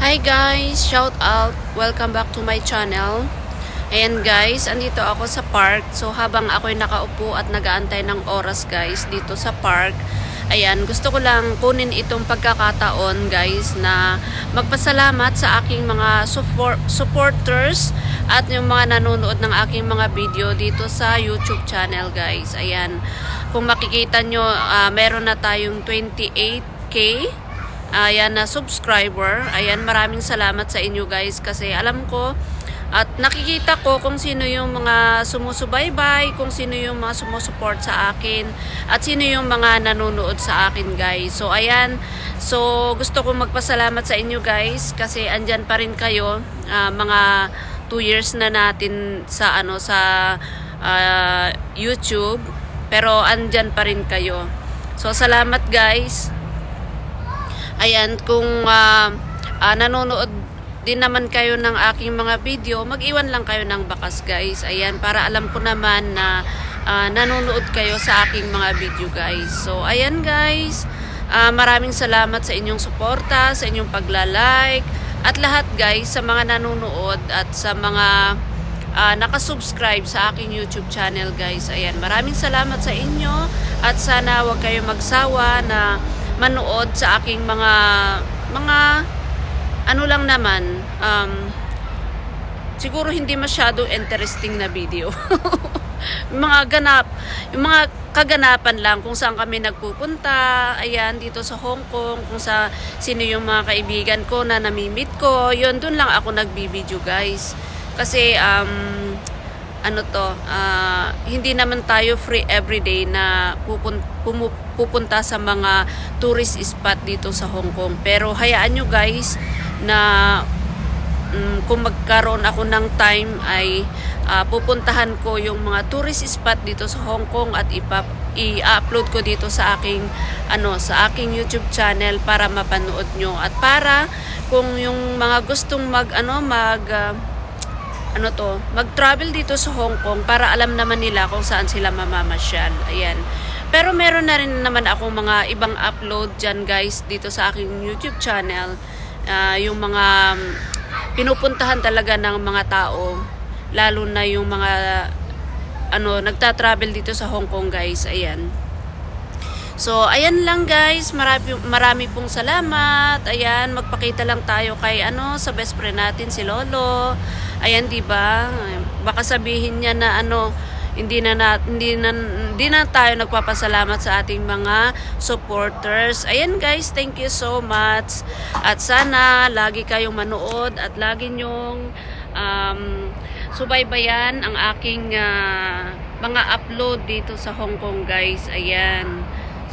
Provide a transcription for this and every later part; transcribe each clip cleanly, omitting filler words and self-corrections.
Hi guys! Shout out! Welcome back to my channel. Ayan guys, andito ako sa park. So habang ako'y nakaupo at nagaantay ng oras guys dito sa park, ayan, gusto ko lang kunin itong pagkakataon guys na magpasalamat sa aking mga supporters at yung mga nanonood ng aking mga video dito sa YouTube channel guys. Ayan, kung makikita nyo, meron na tayong 28k ayan na subscriber. Ayan, maraming salamat sa inyo guys kasi alam ko at nakikita ko kung sino yung mga sumusubaybay, kung sino yung mga sumusuport sa akin at sino yung mga nanonood sa akin guys. So ayan, so gusto ko magpasalamat sa inyo guys kasi andyan pa rin kayo, mga 2 years na natin sa YouTube, pero andyan pa rin kayo. So salamat guys. Ayan, kung nanonood din naman kayo ng aking mga video, mag-iwan lang kayo ng bakas guys. Ayan, para alam ko naman na nanonood kayo sa aking mga video guys. So ayan guys, maraming salamat sa inyong suporta, sa inyong pagla-like at lahat guys sa mga nanonood at sa mga nakasubscribe sa aking YouTube channel guys. Ayan, maraming salamat sa inyo at sana wag kayo magsawa na manood sa aking mga ano lang naman, siguro hindi masyado interesting na video. yung mga kaganapan lang kung saan kami nagpupunta, ayan, dito sa Hong Kong, kung sino yung mga kaibigan ko na namimit ko, yun, dun lang ako nagbibideo guys. Kasi hindi naman tayo free everyday na pupunta sa mga tourist spot dito sa Hong Kong. Pero hayaan nyo guys na kung magkaroon ako ng time ay pupuntahan ko yung mga tourist spot dito sa Hong Kong at i-upload ko dito sa aking YouTube channel para mapanood nyo at para kung yung mga gustong mag-travel dito sa Hong Kong para alam naman nila kung saan sila mamamasyal. Ayan. Pero meron na rin naman akong mga ibang upload dyan guys dito sa aking YouTube channel. Yung mga pinupuntahan talaga ng mga tao, lalo na yung mga nagta-travel dito sa Hong Kong guys. Ayan. So, ayan lang guys. Marami pong salamat. Ayan, magpakita lang tayo kay sa best friend natin si Lolo. Ayan, 'di ba? Baka sabihin niya na hindi na tayo nagpapasalamat sa ating mga supporters. Ayan guys, thank you so much. At sana lagi kayong manood at lagi nyong subaybayan ang aking mga upload dito sa Hong Kong guys. Ayan.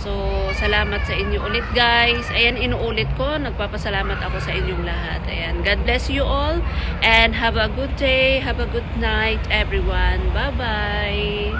So, salamat sa inyo ulit guys. Ayan, inuulit ko. Nagpapasalamat ako sa inyong lahat. Ayan, God bless you all. And have a good day. Have a good night everyone. Bye-bye.